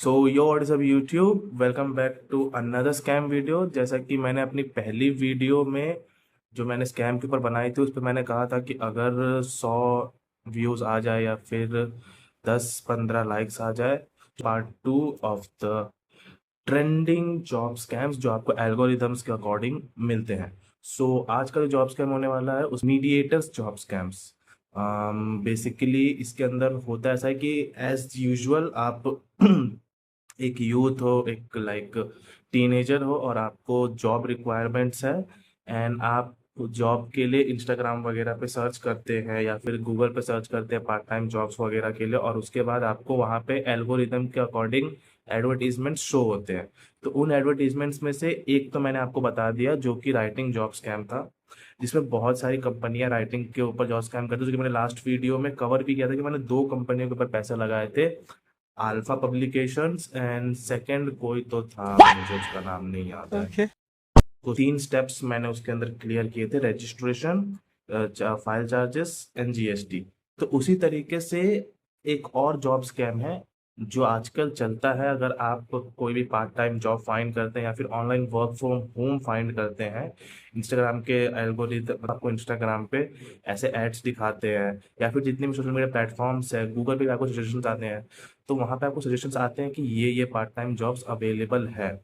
So yo what is up YouTube, welcome back to another scam video. जैसा कि मैंने अपनी पहली वीडियो में जो मैंने स्कैम के ऊपर बनाई थी उस पर मैंने कहा था कि अगर 100 व्यूज़ आ जाए या फिर 10-15 लाइक्स आ जाए, part 2 of the trending job scams जो आपको एल्गोरिदम्स के अकॉर्डिंग मिलते हैं। सो आज का जो जॉब स्कैम होने वाला है उस मीडिएटर्स जॉब स्कैम्स। बेसिकली इसके अंदर होता है ऐसा है कि एज यूजुअल आप एक यूथ हो, एक लाइक टीनेजर हो और आपको जॉब रिक्वायरमेंट्स है एंड आप जॉब के लिए इंस्टाग्राम वगैरह पे सर्च करते हैं या फिर गूगल पे सर्च करते हैं पार्ट टाइम जॉब्स वगैरह के लिए, और उसके बाद आपको वहाँ पे एल्गोरिदम के अकॉर्डिंग एडवर्टीजमेंट शो होते हैं। तो उन एडवर्टीजमेंट्स में से एक तो मैंने आपको बता दिया जो कि राइटिंग जॉब स्कैम था, जिसमें बहुत सारी कंपनियां राइटिंग के ऊपर जॉब स्कैम करती है, जो कि मैंने लास्ट वीडियो में कवर भी किया था कि मैंने दो कंपनियों के ऊपर पैसे लगाए थे, अल्फा पब्लिकेशंस एंड सेकंड कोई तो था, मुझे उसका नाम नहीं याद है। Okay. तो 3 स्टेप्स मैंने उसके अंदर क्लियर किए थे: registration, file charges and GST. तो उसी तरीके से एक और जॉब स्कैम है जो आजकल चलता है। अगर आप कोई भी पार्ट टाइम जॉब फाइंड करते हैं या फिर online work from home find करते हैं, इंस्टाग्राम के एल्गोरिथम आपको इंस्टाग्राम पे ऐसे एड्स दिखाते हैं या फिर जितने भी सोशल मीडिया प्लेटफॉर्म्स है, गूगल पे भी आपको सजेशंस आते हैं। तो वहाँ पे आपको सजेशंस आते हैं कि ये पार्ट टाइम जॉब्स अवेलेबल है।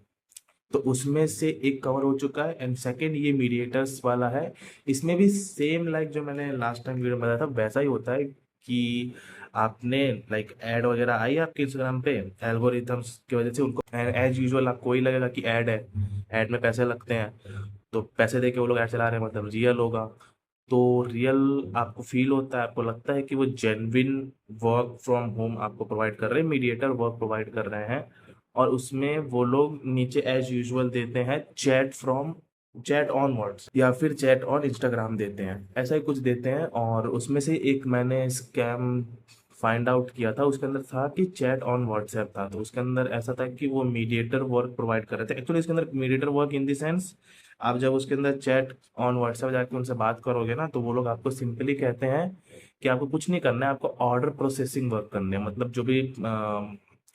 तो उसमें से एक कवर हो चुका है एंड सेकंड ये मीडिएटर्स वाला है। इसमें भी सेम लाइक जो मैंने लास्ट टाइम वीडियो में बताया था वैसा ही होता है कि आपने लाइक ऐड वगैरह आई आपके इंस्टाग्राम पे एल्गोरिथम्स की वजह से, उनको एज यूजुअल आपको ही लगेगा कि ऐड है, ऐड में पैसे लगते हैं, तो पैसे दे के वो लोग ऐड चला रहे हैं, मतलब रियल होगा। तो रियल आपको फील होता है, आपको लगता है कि वो जेन्युइन वर्क फ्रॉम होम आपको प्रोवाइड कर रहे हैं, मीडिएटर वर्क प्रोवाइड कर रहे हैं। और उसमें वो लोग नीचे एज यूजुअल देते हैं चैट ऑन व्हाट्स या फिर चैट ऑन इंस्टाग्राम देते हैं, ऐसा ही कुछ देते हैं। और उसमें से एक मैंने स्कैम फाइंड आउट किया था, उसके अंदर था कि चैट ऑन व्हाट्सएप था। तो उसके अंदर ऐसा था कि वो मीडिएटर वर्क प्रोवाइड कर रहे थे। एक्चुअली इसके अंदर mediator work in the sense, आप जब उसके अंदर चैट ऑन व्हाट्सएप जाके उनसे बात करोगे ना, तो वो लोग आपको सिंपली कहते हैं कि आपको कुछ नहीं करना है, आपको ऑर्डर प्रोसेसिंग वर्क करने हैं। मतलब जो भी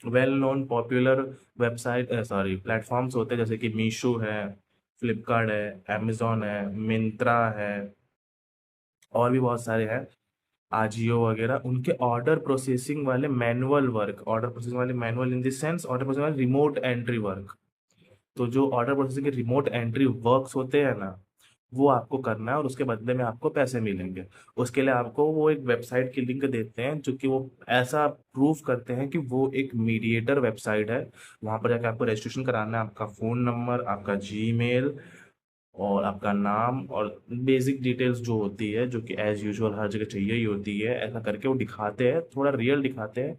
well known popular website sorry platforms होते हैं, जैसे कि मीशो है, फ्लिपकार्ट है, अमेजोन है, मिंत्रा है, और भी बहुत सारे हैं, आजियो वगैरह, उनके ऑर्डर प्रोसेसिंग वाले मैनुअल वर्क, ऑर्डर प्रोसेसिंग वाले manual in the sense order processing वाले रिमोट एंट्री वर्क। तो जो ऑर्डर प्रोसेसिंग के रिमोट एंट्री वर्क्स होते हैं ना, वो आपको करना है और उसके बदले में आपको पैसे मिलेंगे। उसके लिए आपको वो एक वेबसाइट की लिंक देते हैं जो कि वो ऐसा प्रूव करते हैं कि वो एक मीडिएटर वेबसाइट है। वहां पर जाकर आपको रजिस्ट्रेशन कराना है, आपका फ़ोन नंबर, आपका जीमेल और आपका नाम और बेसिक डिटेल्स जो होती है, जो कि एज यूजुअल हर जगह चाहिए ही होती है, ऐसा करके वो दिखाते हैं, थोड़ा रियल दिखाते हैं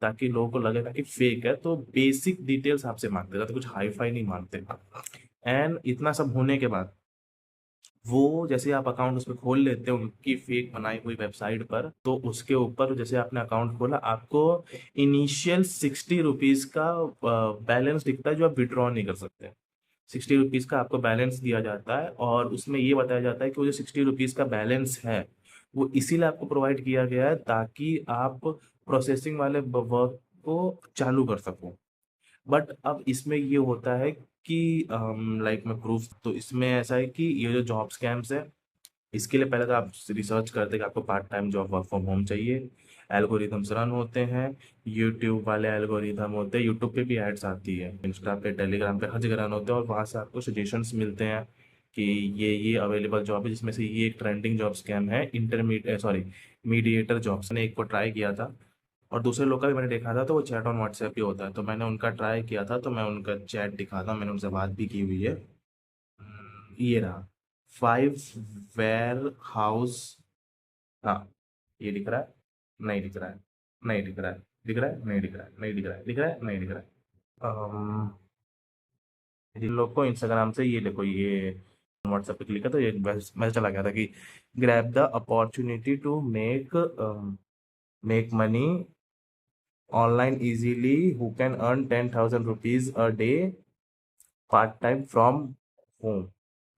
ताकि लोगों को लगेगा कि फेक है। तो बेसिक डिटेल्स आपसे मांगते हैं, तो कुछ हाई फाई नहीं मांगते। एंड इतना सब होने के बाद वो जैसे आप अकाउंट उसमें खोल लेते हैं उनकी फेक बनाई हुई वेबसाइट पर, तो उसके ऊपर जैसे आपने अकाउंट खोला, आपको इनिशियल 60 रुपीज का बैलेंस दिखता है जो आप विड्रॉ नहीं कर सकते। 60 रुपीज का आपको बैलेंस दिया जाता है और उसमें ये बताया जाता है कि वो जो 60 रुपीज का बैलेंस है वो इसीलिए आपको प्रोवाइड किया गया है ताकि आप प्रोसेसिंग वाले वर्क को चालू कर सको। बट अब इसमें ये होता है कि लाइक मैं प्रूफ, तो इसमें ऐसा है कि ये जो जॉब स्कैम्स है, इसके लिए पहले तो आप रिसर्च करते हैं कि आपको part time job work from home चाहिए। एल्गोरिदम्स रन होते हैं, यूट्यूब वाले एल्गोरिदम होते हैं, यूट्यूब पे भी एड्स आती है, इंस्टा पे, टेलीग्राम पे, हर जगह रन होते हैं और वहाँ से आपको सजेशंस मिलते हैं कि ये अवेलेबल जॉब है, जिसमें से ये एक ट्रेंडिंग जॉब स्कैम है, इंटरमीडिएट सॉरी मीडिएटर जॉब्स ने एक को ट्राई किया था और दूसरे लोग का भी मैंने देखा था, तो वो चैट ऑन व्हाट्सएप ही होता है। तो मैंने उनका ट्राई किया था, तो मैं उनका चैट दिखाता हूँ, मैंने उनसे बात भी की हुई है। ये रहा 5 वेयर हाउस। हाँ, ये दिख रहा है, नहीं दिख रहा है, नहीं दिख रहा है, दिख रहा है, नहीं दिख रहा है, नहीं दिख रहा है, दिख रहा है, नहीं दिख रहा है। जिन लोग को इंस्टाग्राम से ये देखो, ये व्हाट्सएप पे क्लिक है तो ये मैसेज चला गया था कि grab the opportunity to make money online easily, who can earn 10,000 rupees a day part time from home.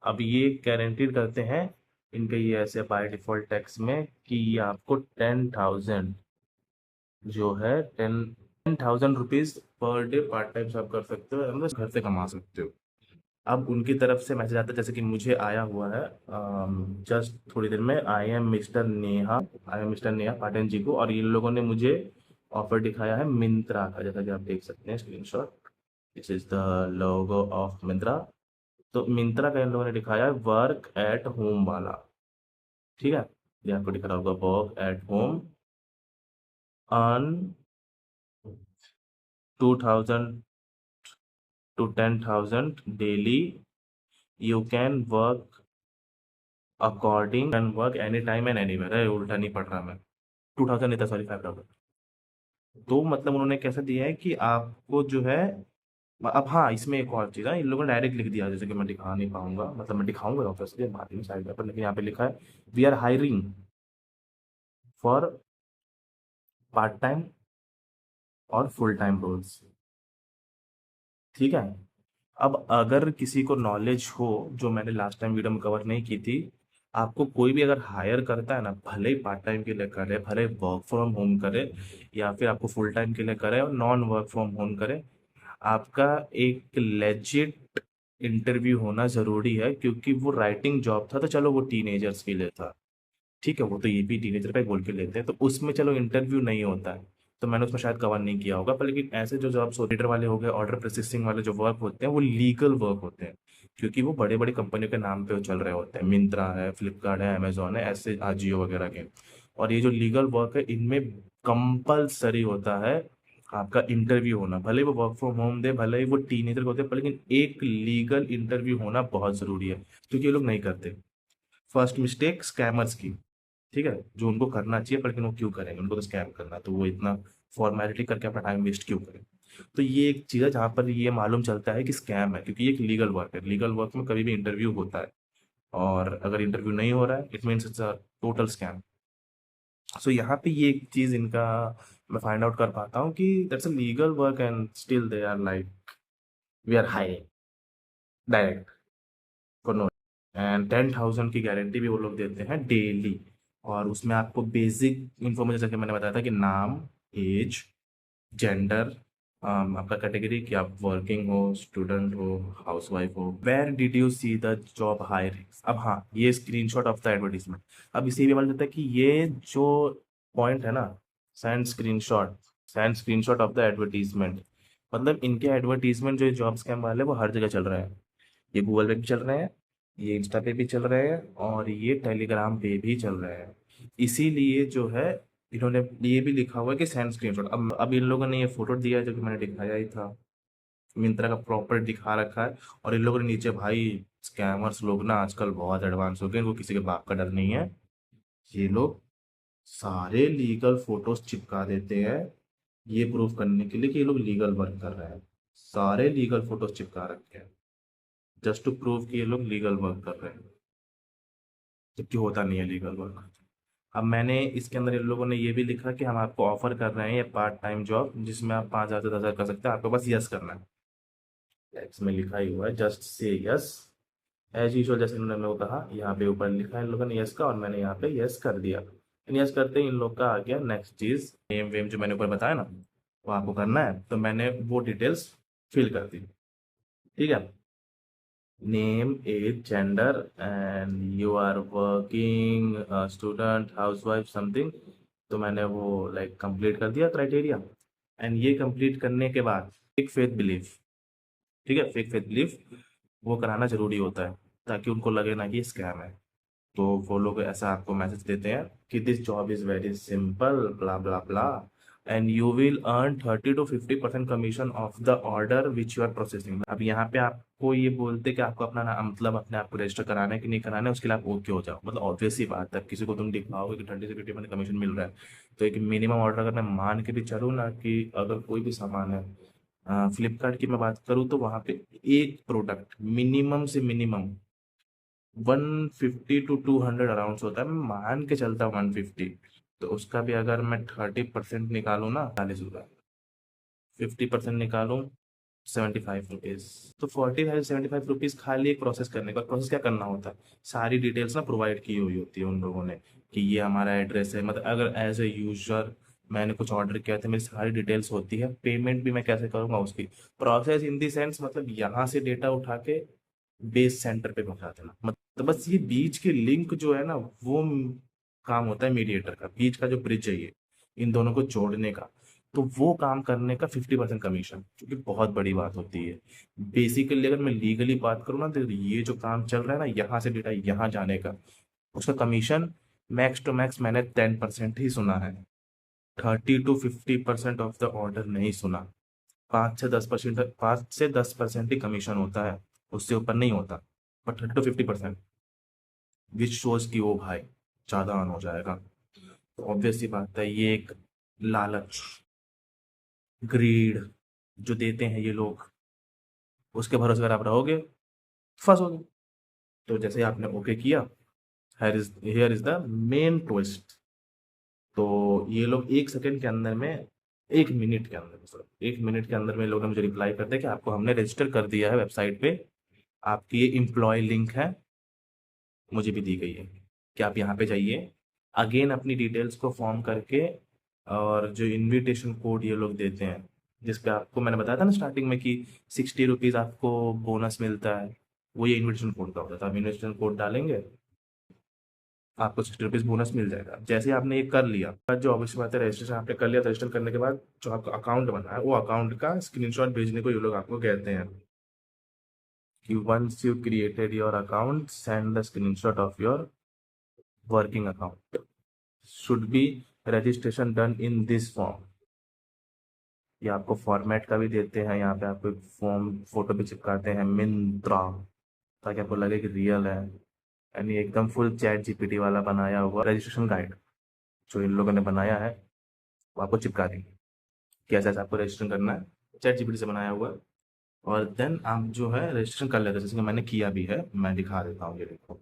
अब ये गारंटीड करते हैं इनके ये ऐसे बाय डिफॉल्ट टैक्स में कि ये आपको 10,000 जो है 10 10,000 rupees per day part time आप कर सकते हो, मतलब घर से कमा सकते हो। अब उनकी तरफ से मैसेज आता है, जैसे कि मुझे आया हुआ है जस्ट थोड़ी देर में, I am mister Neha Patan ji को, और इन लोगों ने मुझे ऑफर दिखाया है मिंत्रा का, जैसा कि आप देख सकते हैं screenshot. This is the logo of Myntra. तो मिंत्रा का इन लोगों ने दिखाया है वर्क एट होम वाला। ठीक है, ये आपको दिख रहा होगा work at home, earn 2,000 to 10,000 daily, you can work according can work any time and anywhere. अरे उल्टा नहीं पढ़ रहा मैं, 2,000 नहीं था, सॉरी, 5,000। तो मतलब उन्होंने कैसा दिया है कि आपको जो है, अब हाँ इसमें एक और चीज़ है, इन लोगों ने डायरेक्ट लिख दिया, जैसे कि मैं दिखा नहीं पाऊंगा, मतलब मैं दिखाऊंगा ऑब्वियसली बाद में साइड पर, लेकिन यहाँ पे लिखा है we are hiring for part time और फुल टाइम रोल्स। ठीक है। अब अगर किसी को नॉलेज हो, जो मैंने लास्ट टाइम वीडियो में कवर नहीं की थी, आपको कोई भी अगर हायर करता है ना, भले ही पार्ट टाइम के लिए करे, भले वर्क फ्रॉम होम करे, या फिर आपको फुल टाइम के लिए करे और नॉन वर्क फ्रॉम होम करे, आपका एक लेजिट इंटरव्यू होना जरूरी है, क्योंकि वो राइटिंग जॉब था, तो चलो वो टीनेजर्स के लिए था। ठीक है, वो तो ये भी टीनेजर का ही बोल के लेते हैं, तो उसमें चलो इंटरव्यू नहीं होता है, तो मैंने उसमें शायद कवर नहीं किया होगा, पर लेकिन ऐसे जो जॉब्स ऑडिटर वाले हो गए, ऑर्डर प्रोसेसिंग वाले जो वर्क होते हैं, वो लीगल वर्क होते हैं, क्योंकि वो बड़े बड़ी कंपनियों के नाम पे वो चल रहे होते हैं, मिंत्रा है, फ्लिपकार्ट है, अमेजोन है, ऐसे आजियो वगैरह के। और ये जो लीगल वर्क है, इनमें कंपलसरी होता है आपका इंटरव्यू होना, भले ही वो वर्क फ्रॉम होम दे, भले ही वो टीनेजर होते हैं, पर लेकिन एक लीगल इंटरव्यू होना बहुत जरूरी है, क्योंकि ये लोग नहीं करते। फर्स्ट मिस्टेक स्कैमर्स की। ठीक है, जो उनको करना चाहिए, पर लेकिन वो क्यों करेंगे, उनको तो स्कैम करना है, तो वो इतना फॉर्मेलिटी करके अपना टाइम वेस्ट क्यों करें। तो ये एक चीज़ है जहाँ पर ये मालूम चलता है कि स्कैम है, क्योंकि ये एक लीगल वर्क है, लीगल वर्क में कभी भी इंटरव्यू होता है, और अगर इंटरव्यू नहीं हो रहा है, it means it's a total scam. So यहाँ पे ये एक चीज़ इनका मैं फाइंड आउट कर पाता हूँ कि that's a legal work and still they are like we are hiring direct for no, and 10,000 की गारंटी भी वो लोग देते हैं डेली। और उसमें आपको बेसिक इन्फॉर्मेशन, जैसे कि मैंने बताया था कि नाम, एज, जेंडर, आपका कैटेगरी, कि आप वर्किंग हो, स्टूडेंट हो, हाउसवाइफ हो, where did you see the job hiring. अब हाँ, ये स्क्रीनशॉट ऑफ द एडवर्टीजमेंट। अब इसे भी मालूम चलता है कि ये जो पॉइंट है ना, send screenshot, send screenshot of the advertisement, मतलब इनके एडवर्टीजमेंट जो जॉब स्कैम वाले, वो हर जगह चल रहे हैं। ये गूगल पे भी चल रहे हैं, ये इंस्टा पे भी चल रहे हैं, और ये टेलीग्राम पे भी चल रहे हैं। इसीलिए जो है, इन्होंने ये भी लिखा हुआ है कि सेंड स्क्रीनशॉट। अब इन लोगों ने ये फोटो दिया है, जो कि मैंने दिखाया ही था, मिंत्रा का प्रॉपर दिखा रखा है, और इन लोगों ने नीचे, भाई स्कैमर्स लोग ना आजकल बहुत एडवांस हो गए, इनको किसी के बाप का डर नहीं है, ये लोग सारे लीगल फोटोज चिपका देते हैं, ये प्रूफ करने के लिए कि ये लोग लीगल वर्क कर रहे हैं, सारे लीगल फोटोज चिपका रखे हैं, जस्ट टू प्रूव कि ये लोग लीगल वर्क कर रहे हैं, जबकि होता नहीं है लीगल वर्क। अब मैंने इसके अंदर इन लोगों ने ये भी लिखा कि हम आपको ऑफर कर रहे हैं ये पार्ट टाइम जॉब, जिसमें आप 5,000 से 10,000 कर सकते हैं, आपको बस यस करना है। इसमें लिखा ही हुआ है just say yes, as usual, जैसे इन्होंने मेरे को कहा, यहाँ पे ऊपर लिखा है इन लोगों ने यस का, और मैंने यहाँ पे यस कर दिया। यस करते ही इन लोग का आ गया नेक्स्ट चीज, नेम वेम जो मैंने ऊपर बताया ना, वो आपको करना है, तो मैंने वो डिटेल्स फिल कर दी। ठीक है, name, age, gender, and you are working student, housewife, something. तो मैंने वो लाइक कंप्लीट कर दिया क्राइटेरिया। एंड ये कंप्लीट करने के बाद एक फेथ बिलीफ, ठीक है, फेक फेथ बिलीफ वो कराना जरूरी होता है, ताकि उनको लगे ना कि ये स्कैम है। तो वो लोग ऐसा आपको मैसेज देते हैं कि this job is very simple, blah blah blah, and you will earn 30 to 50% commission of the order which you are processing. अब यहाँ पे आपको ये बोलते कि आपको अपना मतलब अपने आप को रजिस्टर कराना है कि नहीं कराना है, उसके लिए आप ओके हो जाओ, मतलब ऑब्वियस ही बात है, किसी को तुम दिखाओगे कि 30 से 50% कमीशन मिल रहा है, तो एक मिनिमम ऑर्डर अगर मैं मान के भी चलूँ ना, कि अगर कोई भी सामान है, फ्लिपकार्ट की मैं बात करूँ, तो वहाँ पे एक प्रोडक्ट मिनिमम से मिनिमम 150 to 200 अराउंड होता है, मैं मान के चलता हूँ 150। तो उसका भी अगर मैं 30% निकालूँ ना, 40 रुपये, 50% निकालूँ, 75 रुपीज़। तो 45 75 रुपीज़ खाली एक प्रोसेस करने का। प्रोसेस क्या करना होता है, सारी डिटेल्स ना प्रोवाइड की हुई होती है उन लोगों ने, कि ये हमारा एड्रेस है, मतलब अगर एज ए यूजर मैंने कुछ ऑर्डर किया था, मेरी सारी डिटेल्स होती है, पेमेंट भी मैं कैसे करूंगा उसकी प्रोसेस इन दी सेंस, मतलब यहाँ से डेटा उठा के बेस सेंटर पे पहुंचा देना, मतलब बस ये बीच के लिंक जो है ना, वो काम होता है मीडिएटर का, बीच का जो ब्रिज है ये, इन दोनों को जोड़ने का। तो वो काम करने का 50% कमीशन, जो कि बहुत बड़ी बात होती है। बेसिकली अगर मैं लीगली बात करूँ ना, तो ये जो काम चल रहा है ना, यहाँ से डेटा यहाँ जाने का, उसका कमीशन मैक्स टू मैक्स मैंने 10% ही सुना है। 30 to 50% ऑफ द ऑर्डर नहीं सुना। 5 से 10%, 5 से 10% ही कमीशन होता है, उससे ऊपर नहीं होता। पर 30 to 50%, विच शोज कि वो भाई ज्यादा ऑन हो जाएगा। तो ऑब्वियस सी बात है, ये एक लालच, ग्रीड जो देते हैं ये लोग, उसके भरोसे अगर आप रहोगे, फंसोगे। तो जैसे आपने ओके किया, here is the main twist. तो ये लोग 1 सेकंड के अंदर में, 1 मिनट के अंदर, सॉरी 1 मिनट के अंदर में लोग ने मुझे रिप्लाई कर दिया कि आपको हमने रजिस्टर कर दिया है वेबसाइट पे, आपकी ये एम्प्लॉय लिंक है, मुझे भी दी गई है कि आप यहाँ पे जाइए, अगेन अपनी डिटेल्स को फॉर्म करके, और जो इनविटेशन कोड ये लोग देते हैं, जिस पे आपको मैंने बताया था ना स्टार्टिंग में कि 60 रुपीज़ आपको बोनस मिलता है, वो ये इनविटेशन कोड का होता था। आप इनविटेशन कोड डालेंगे, आपको 60 रुपीज़ बोनस मिल जाएगा। जैसे आपने ये कर लिया, जो ऑब्वियस बात है, रजिस्ट्रेशन आपने कर लिया, रजिस्टर करने के बाद जो आपका अकाउंट बना है, वो अकाउंट का स्क्रीनशॉट भेजने को ये लोग आपको कहते हैं कि once you created your account, send the screenshot of your working account, should be registration done in this form. ये आपको फॉर्मेट का भी देते हैं, यहाँ पे आपको एक फॉर्म फोटो भी चिपकाते हैं, मिंत्रा, ताकि आपको लगे कि रियल है। यानी एकदम फुल चैट जीपीटी वाला बनाया हुआ रजिस्ट्रेशन गाइड जो इन लोगों ने बनाया है, वो आपको चिपका देंगे कि ऐसा ऐसा आपको रजिस्ट्रेशन करना है, चैट जीपीटी से बनाया हुआ है। और देन आप जो है रजिस्ट्रेशन कर लेते हैं, जैसे कि मैंने किया भी है, मैं दिखा देता हूँ, ये देखो।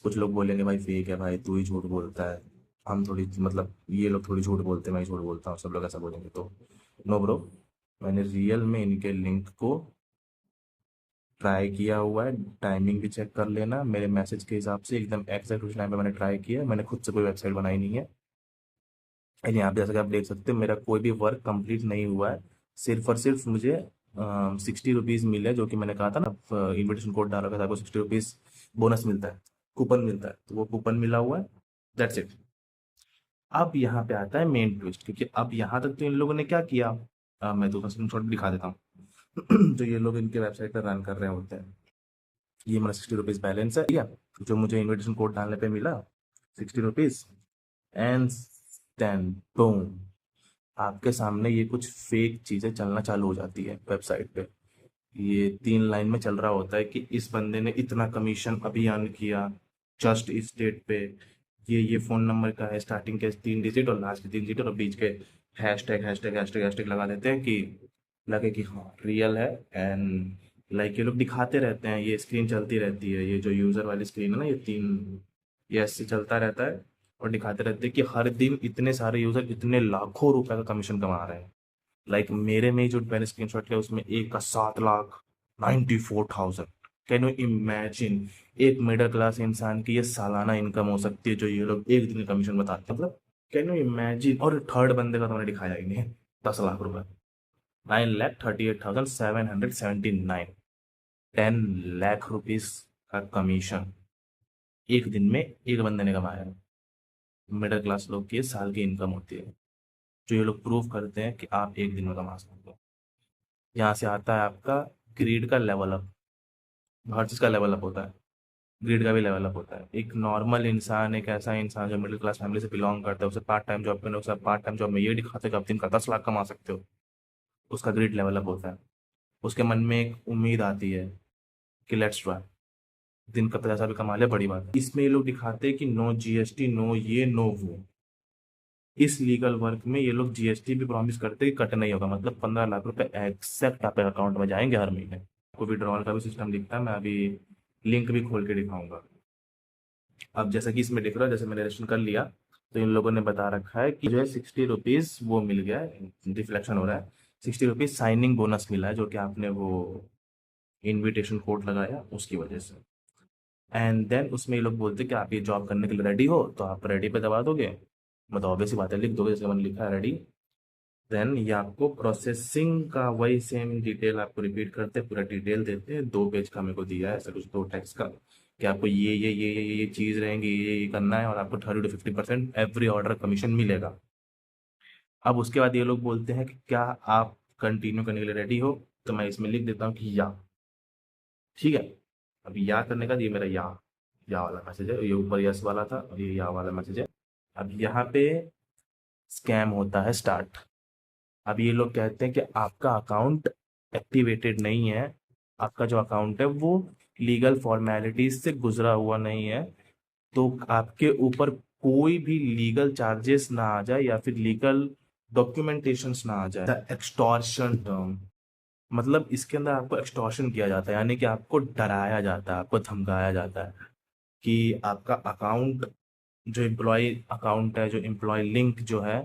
कुछ लोग बोलेंगे भाई फेक है, भाई तू ही झूठ बोलता है, हम थोड़ी, मतलब ये लोग थोड़ी झूठ बोलते हैं, मैं ही झूठ बोलता हूँ, सब लोग ऐसा बोलेंगे। तो नो ब्रो, मैंने रियल में इनके लिंक को ट्राई किया हुआ है। टाइमिंग भी चेक कर लेना, मेरे मैसेज के हिसाब से एकदम एग्जैक्ट उस टाइम पे मैंने ट्राई किया है। मैंने खुद से कोई वेबसाइट बनाई नहीं है। एंड यहाँ पे जैसा कि आप देख सकते हैं, मेरा कोई भी वर्क कंप्लीट नहीं हुआ है, सिर्फ और सिर्फ मुझे 60 रुपीज़ मिले, जो कि मैंने कहा था ना, इन्विटेशन कोड डाला था, आपको 60 रुपीज़ बोनस मिलता है, कूपन मिलता है, तो वो कूपन मिला हुआ है। That's it. अब यहाँ पे आता है मेन ट्विस्ट, क्योंकि अब यहाँ तक तो इन लोगों ने क्या किया, मैं तो स्क्रीनशॉट भी दिखा देता हूँ। तो ये लोग इनके वेबसाइट पर रन कर रहे होते हैं, ये मेरा 60 रुपीज़ बैलेंस है, ठीक है, जो मुझे इन्विटेशन कोड डालने पे मिला, 60 रुपीज़। एंड देन बूम, आपके सामने ये कुछ फेक चीज़ें चलना चालू हो जाती है वेबसाइट पे। ये 3 लाइन में चल रहा होता है कि इस बंदे ने इतना कमीशन अभी अर्न किया जस्ट इस डेट पे, ये फ़ोन नंबर का है, स्टार्टिंग के 3 डिजिट और लास्ट के 3 डिजिट, और बीच के हैशटैग हैशटैग हैशटैग हैशटैग लगा देते हैं कि लगे कि हाँ रियल है। एंड लाइक ये लोग दिखाते रहते हैं, ये स्क्रीन चलती रहती है, ये जो यूज़र वाली स्क्रीन है ना, ये तीन, ये ऐसे चलता रहता है, और दिखाते रहते हैं कि हर दिन इतने सारे यूज़र इतने लाखों रुपए का कमीशन कमा रहे हैं। लाइक मेरे में जो मैंने स्क्रीनशॉट लिया, उसमें एक का 7,94,000। कैन यू इमेजिन, एक मिडिल क्लास इंसान की ये सालाना इनकम हो सकती है, जो ये लोग एक दिन का कमीशन बताते हैं, मतलब कैन यू इमेजिन। और थर्ड बंदे का तो मैंने दिखाया ही नहीं है, 10 लाख रुपए, 9,38,779, 10 लाख रुपीज का कमीशन एक दिन में एक बंदे ने कमाया है। मिडिल क्लास लोग की ये साल की इनकम होती है, जो ये लोग प्रूव करते हैं कि आप एक दिन में कमा सकते हो। यहाँ से आता है आपका ग्रीड का लेवल अप। हर चीज़ का लेवल अप होता है, ग्रीड का भी लेवल अप होता है। एक नॉर्मल इंसान, एक ऐसा इंसान जो मिडिल क्लास फैमिली से बिलोंग करता है, उसे पार्ट टाइम जॉब करने, उसे पार्ट टाइम जॉब में ये दिखाते हैं कि आप दिन का 10 लाख कमा सकते हो, उसका ग्रीड लेवल अप होता है। उसके मन में एक उम्मीद आती है कि लेट्स ट्राई, दिन का 50 भी कमा ले, बड़ी बात है। इसमें ये लोग दिखाते हैं कि नो जीएसटी, नो ये नो वो। इस लीगल वर्क में ये लोग जीएसटी भी प्रॉमिस करते हैं कि कट नहीं होगा, मतलब 15 लाख रुपए एक्सेक्ट आपके अकाउंट में जाएंगे हर महीने। आपको विड्रॉल का भी सिस्टम दिखता है, मैं अभी लिंक भी खोल के दिखाऊंगा। अब जैसा कि इसमें दिख रहा है, जैसे मैंने रजिस्ट्रेशन कर लिया, तो इन लोगों ने बता रखा है कि जो है 60 रुपीज़ वो मिल गया है, रिफ्लेक्शन हो रहा है, 60 रुपीज़ साइनिंग बोनस मिला है, जो कि आपने वो इनविटेशन कोड लगाया उसकी वजह से। एंड देन उसमें ये लोग बोलते हैं कि आप ये जॉब करने के लिए रेडी हो, तो आप रेडी पे दबा दोगे, मतलब ऑब्वियस ही बात है, लिख दोगे जैसे मैंने लिखा है रेडी। देन ये आपको प्रोसेसिंग का वही सेम डिटेल आपको रिपीट करते हैं, पूरा डिटेल देते हैं। 2 पेज का मेरे को दिया है ऐसा कुछ, 2 टेक्स्ट का, कि आपको ये चीज़ रहेंगी, ये करना है, और आपको 30 to 50% एवरी ऑर्डर कमीशन मिलेगा। अब उसके बाद ये लोग बोलते हैं कि क्या आप कंटिन्यू करने के लिए रेडी हो, तो मैं इसमें लिख देता हूँ कि या। ठीक है, अब या करने का ये मेरा या वाला मैसेज है, ये ऊपर यस वाला था और ये या वाला मैसेज है। अब यहाँ पे स्कैम होता है स्टार्ट। अब ये लोग कहते हैं कि आपका अकाउंट एक्टिवेटेड नहीं है, आपका जो अकाउंट है वो लीगल फॉर्मेलिटीज से गुजरा हुआ नहीं है, तो आपके ऊपर कोई भी लीगल चार्जेस ना आ जाए या फिर लीगल डॉक्यूमेंटेशंस ना आ जाए। द एक्सटॉर्शन टर्म, मतलब इसके अंदर आपको एक्सटॉर्शन किया जाता है, यानी कि आपको डराया जाता है, आपको धमकाया जाता है कि आपका अकाउंट, जो एम्प्लॉय अकाउंट है, जो एम्प्लॉय लिंक जो है,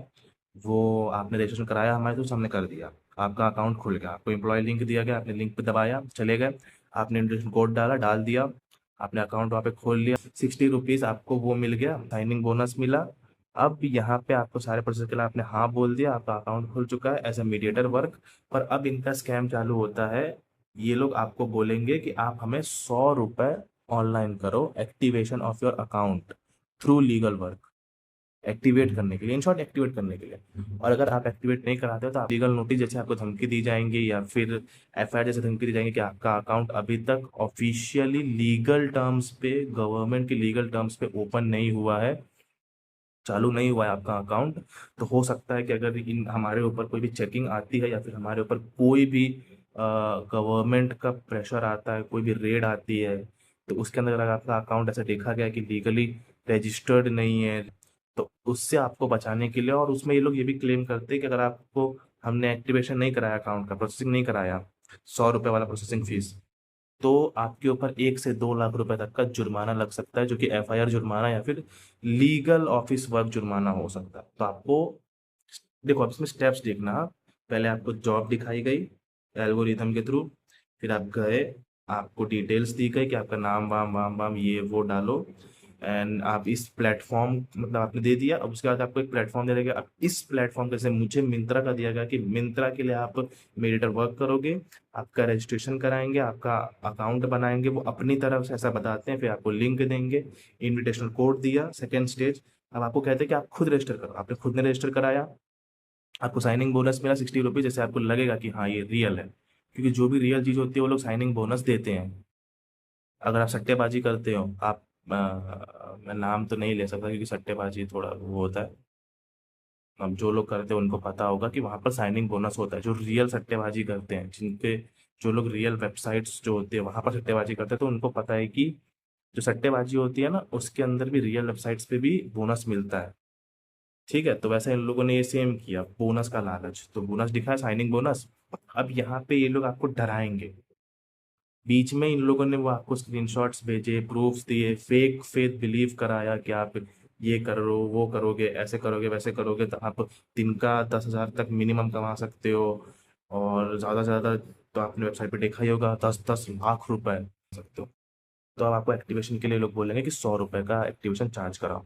वो आपने रजिस्ट्रेशन कराया हमारे, तो हमने कर दिया, आपका अकाउंट खुल गया, आपको एम्प्लॉय लिंक दिया गया, आपने लिंक पे दबाया, चले गए, आपने इंट्रेक्शन कोड डाल दिया, आपने अकाउंट वहाँ पे खोल लिया, 60 रुपीज़ आपको वो मिल गया, साइनिंग बोनस मिला। अब यहाँ पे आपको सारे प्रोसेस के लिए आपने हाँ बोल दिया, आपका अकाउंट खुल चुका है एज ए मीडिएटर वर्क। पर अब इनका स्कैम चालू होता है। ये लोग आपको बोलेंगे कि आप हमें 100 रुपये ऑनलाइन करो, activation of your account through legal work, activate करने के लिए, इन शॉर्ट एक्टिवेट करने के लिए। और अगर आप एक्टिवेट नहीं कराते हो तो आप लीगल नोटिस जैसे आपको धमकी दी जाएंगी, या फिर एफआईआर जैसे धमकी दी जाएंगी कि आपका अकाउंट अभी तक ऑफिशियली लीगल टर्म्स पे, गवर्नमेंट के लीगल टर्म्स पे ओपन नहीं हुआ है, चालू नहीं हुआ है आपका अकाउंट। तो हो सकता है कि अगर इन हमारे ऊपर कोई भी चेकिंग आती है, या फिर हमारे ऊपर कोई भी गवर्नमेंट का प्रेशर आता है, कोई भी रेड आती है, तो उसके अंदर अगर आपका अकाउंट ऐसा देखा गया कि लीगली रजिस्टर्ड नहीं है, तो उससे आपको बचाने के लिए, और उसमें ये लोग ये भी क्लेम करते हैं कि अगर आपको हमने एक्टिवेशन नहीं कराया, अकाउंट का प्रोसेसिंग नहीं कराया, 100 रुपये वाला प्रोसेसिंग फीस, तो आपके ऊपर 1 से 2 लाख रुपए तक का जुर्माना लग सकता है, जो कि एफआईआर जुर्माना या फिर लीगल ऑफिस वर्क जुर्माना हो सकता है। तो आपको देखो, अब इसमें स्टेप्स देखना। पहले आपको जॉब दिखाई गई एल्गोरिथम के थ्रू, फिर आप गए, आपको डिटेल्स दी गई कि आपका नाम वाम वाम वाम ये वो डालो, एंड आप इस प्लेटफॉर्म, मतलब आपने दे दिया। अब उसके बाद आपको एक प्लेटफॉर्म दे देगा, अब इस प्लेटफॉर्म जैसे मुझे मिंत्रा का दिया गया कि मिंत्रा के लिए आप मेडिटर वर्क करोगे, आपका रजिस्ट्रेशन कराएंगे, आपका अकाउंट बनाएंगे, वो अपनी तरफ से ऐसा बताते हैं, फिर आपको लिंक देंगे, इनविटेशन कोड दिया, सेकेंड स्टेज। अब आपको कहते हैं कि आप खुद रजिस्टर करो, आपने खुद ने रजिस्टर कराया, आपको साइनिंग बोनस मिला 60 रुपीज़, जैसे आपको लगेगा कि हाँ ये रियल है, क्योंकि जो भी रियल चीज़ होती है वो लोग साइनिंग बोनस देते हैं। अगर आप सट्टेबाजी करते हो, आप मैं नाम तो नहीं ले सकता क्योंकि सट्टेबाजी थोड़ा वो होता है, अब जो लोग करते हैं उनको पता होगा कि वहाँ पर साइनिंग बोनस होता है। जो रियल सट्टेबाजी करते हैं, जिनके, जो लोग रियल वेबसाइट्स जो होते हैं वहाँ पर सट्टेबाजी करते हैं, तो उनको पता है कि जो सट्टेबाजी होती है ना, उसके अंदर भी रियल वेबसाइट्स पे भी बोनस मिलता है। ठीक है, तो वैसे इन लोगों ने ये सेम किया, बोनस का लालच, तो बोनस दिखा, साइनिंग बोनस। अब यहाँ पे ये लोग आपको डराएंगे, बीच में इन लोगों ने वो आपको स्क्रीनशॉट्स भेजे, प्रूफ्स दिए, फेक फेथ बिलीव कराया कि आप ये करो, वो करोगे, ऐसे करोगे, वैसे करोगे तो आप दिन का 10,000 तक मिनिमम कमा सकते हो, और ज़्यादा से ज़्यादा तो आपने वेबसाइट पे देखा ही होगा 10-10 लाख रुपए सकते हो। तो अब आपको एक्टिवेशन के लिए लोग बोलेंगे कि 100 रुपये का एक्टिवेशन चार्ज कराओ,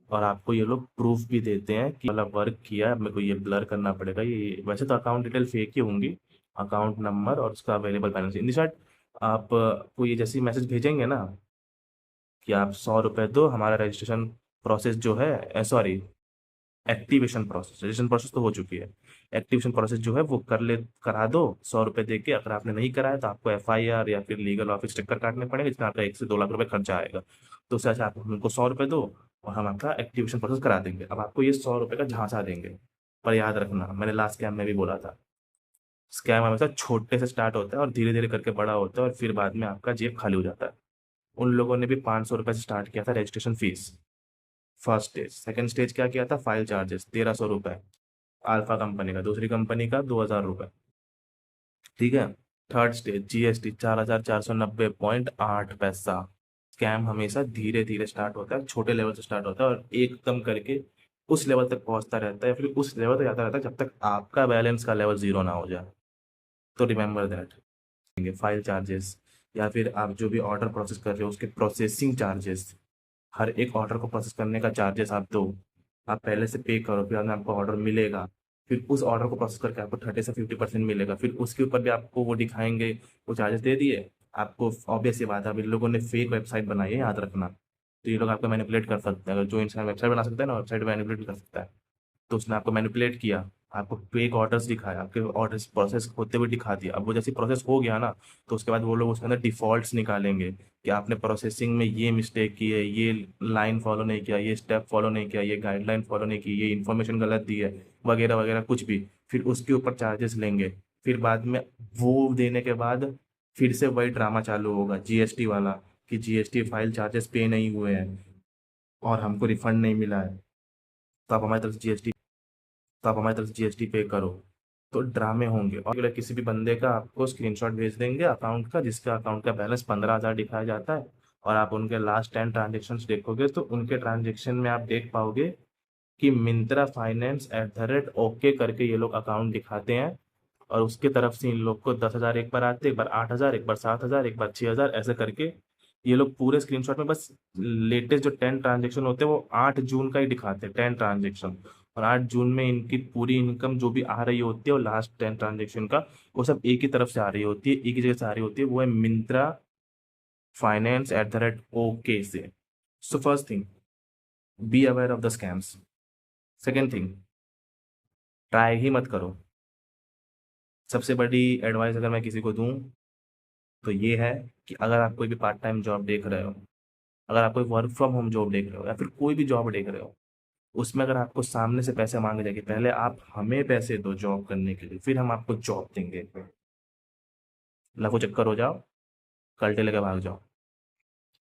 और आपको ये लोग प्रूफ भी देते हैं कि मतलब वर्क किया है, मेरे को ये ब्लर करना पड़ेगा, ये वैसे तो अकाउंट डिटेल फेक ही होंगी, अकाउंट नंबर और उसका अवेलेबल बैलेंस, इन शॉर्ट आपको ये जैसे मैसेज भेजेंगे ना कि आप 100 रुपये दो, हमारा रजिस्ट्रेशन प्रोसेस जो है, sorry, activation process, registration process तो हो चुकी है, एक्टिवेशन प्रोसेस जो है वो करा दो 100 रुपये दे के। अगर आपने नहीं कराया तो आपको एफआईआर या फिर लीगल ऑफिस चक्कर काटने पड़ेंगे, जिसमें आपका 1 से 2 लाख रुपए खर्चा आएगा। तो उससे अच्छा आप हमको 100 रुपये दो और हम आपका एक्टिवेशन प्रोसेस करा देंगे। अब आपको ये 100 रुपये का झांसा देंगे। पर याद रखना, मैंने लास्ट स्कैम में भी बोला था, स्कैम हमेशा छोटे से स्टार्ट होता है और धीरे धीरे करके बड़ा होता है, और फिर बाद में आपका जेब खाली हो जाता है। उन लोगों ने भी 500 रुपये से स्टार्ट किया था registration fees, first stage. Second stage क्या किया था, फाइल चार्जेस 1,300 रुपये, अल्फा कंपनी का, दूसरी कंपनी का 2,000 रुपये। ठीक है, थर्ड स्टेज जीएसटी 4,490.8 पैसा। स्कैम हमेशा धीरे धीरे स्टार्ट होता है, छोटे लेवल से स्टार्ट होता है, और एकदम करके उस लेवल तक पहुंचता रहता है, या फिर उस लेवल तक जाता रहता है जब तक आपका बैलेंस का लेवल जीरो ना हो जाए। तो रिमेंबर दैट, फाइल चार्जेस, या फिर आप जो भी ऑर्डर प्रोसेस कर रहे हो उसके प्रोसेसिंग चार्जेस, हर एक ऑर्डर को प्रोसेस करने का चार्जेस आप दो, आप पहले से पे करो, फिर बाद में आपको ऑर्डर मिलेगा, फिर उस ऑर्डर को प्रोसेस करके आपको 30 से 50% मिलेगा, फिर उसके ऊपर भी आपको वो दिखाएंगे, वो चार्जेस दे दिए आपको। ऑब्वियस ये बात है, अब इन लोगों ने फेक वेबसाइट बनाई है, याद रखना। तो ये लोग आपको मैनिपुलेट कर सकते हैं, अगर जो इंसान वेबसाइट बना सकता है ना, वेबसाइट मैनिपुलेट भी कर सकता है। तो उसने आपको मैनिपुलेट किया, आपको फेक ऑर्डर्स दिखाया, आपके ऑर्डर्स प्रोसेस होते हुए दिखा दिया। अब वो जैसे प्रोसेस हो गया ना, तो उसके बाद वो लोग उसके अंदर डिफॉल्ट्स निकालेंगे कि आपने प्रोसेसिंग में ये मिस्टेक की है, ये लाइन फॉलो नहीं किया, ये स्टेप फॉलो नहीं किया, ये गाइडलाइन फॉलो नहीं की, ये इन्फॉर्मेशन गलत दी है, वगैरह वगैरह कुछ भी। फिर उसके ऊपर चार्जेस लेंगे। फिर बाद में वो देने के बाद फिर से वही ड्रामा चालू होगा जीएसटी वाला, कि जीएसटी फाइल चार्जेस पे नहीं हुए हैं और हमको रिफंड नहीं मिला है, तो आप हमारी तरफ से जीएसटी तो आप हमारी तरफ से जीएसटी पे करो। तो ड्रामे होंगे, और अगर किसी भी बंदे का आपको स्क्रीनशॉट भेज देंगे अकाउंट का, जिसका अकाउंट का बैलेंस 15,000 दिखाया जाता है, और आप उनके लास्ट 10 ट्रांजेक्शन देखोगे, तो उनके ट्रांजेक्शन में आप देख पाओगे कि मिंत्रा फाइनेंस @ओके करके ये लोग अकाउंट दिखाते हैं, और उसके तरफ से इन लोग को 10,000 एक बार आते, एक बार 8,000, एक बार 7,000, एक बार 6,000, ऐसे करके ये लोग पूरे स्क्रीनशॉट में बस लेटेस्ट जो 10 ट्रांजेक्शन होते हैं वो 8 जून का ही दिखाते हैं, 10 ट्रांजेक्शन। और 8 जून में इनकी पूरी इनकम जो भी आ रही होती है, और लास्ट 10 ट्रांजेक्शन का, वो सब एक ही तरफ से आ रही होती है, एक ही जगह से आ रही होती है, वो है मिंत्रा फाइनेंस @ओके से। So first thing, be aware of the scams. Second thing, try ही मत करो। सबसे बड़ी एडवाइस अगर मैं किसी को दूं, तो ये है कि अगर आप कोई भी पार्ट टाइम जॉब देख रहे हो, अगर आप कोई वर्क फ्रॉम होम जॉब देख रहे हो, या फिर कोई भी जॉब देख रहे हो, उसमें अगर आपको सामने से पैसे मांगे जाएंगे, पहले आप हमें पैसे दो जॉब करने के लिए, फिर हम आपको जॉब देंगे, लघु चक्कर हो जाओ, कल्टे लेके भाग जाओ।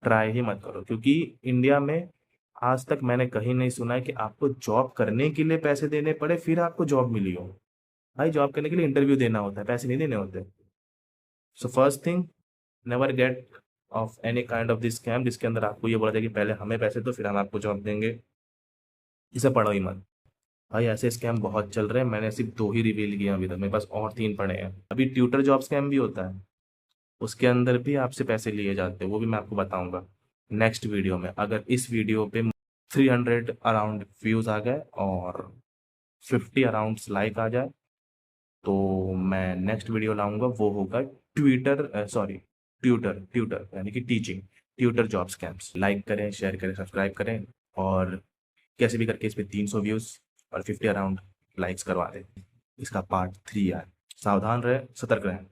ट्राई ही मत करो, क्योंकि इंडिया में आज तक मैंने कहीं नहीं सुना है कि आपको जॉब करने के लिए पैसे देने पड़े फिर आपको जॉब मिली हो। भाई जॉब करने के लिए इंटरव्यू देना होता है, पैसे नहीं देने होते। सो first thing, never get of any kind of this scam जिसके अंदर आपको ये बोला जाए कि पहले हमें पैसे दो फिर हम आपको जॉब देंगे। इसे पढ़ो ही मत। भाई ऐसे स्कैम बहुत चल रहे हैं, मैंने सिर्फ 2 ही रिवील किए हैं अभी तक, मेरे पास और 3 पड़े हैं। अभी ट्यूटर जॉब स्कैम भी होता है, उसके अंदर भी आपसे पैसे लिए जाते हैं, वो भी मैं आपको बताऊंगा नेक्स्ट वीडियो में। अगर इस वीडियो पे 300 अराउंड व्यूज आ गए और 50 अराउंड लाइक आ जाए, तो मैं नेक्स्ट वीडियो लाऊंगा, वो होगा ट्विटर सॉरी ट्यूटर ट्यूटर यानी कि teaching, tutor job scams. Like करें, शेयर करें, सब्सक्राइब करें, और कैसे भी करके इस पे 300 व्यूज और 50 अराउंड लाइक्स करवा दें। इसका पार्ट 3 यार। सावधान रहे, सतर्क रहें।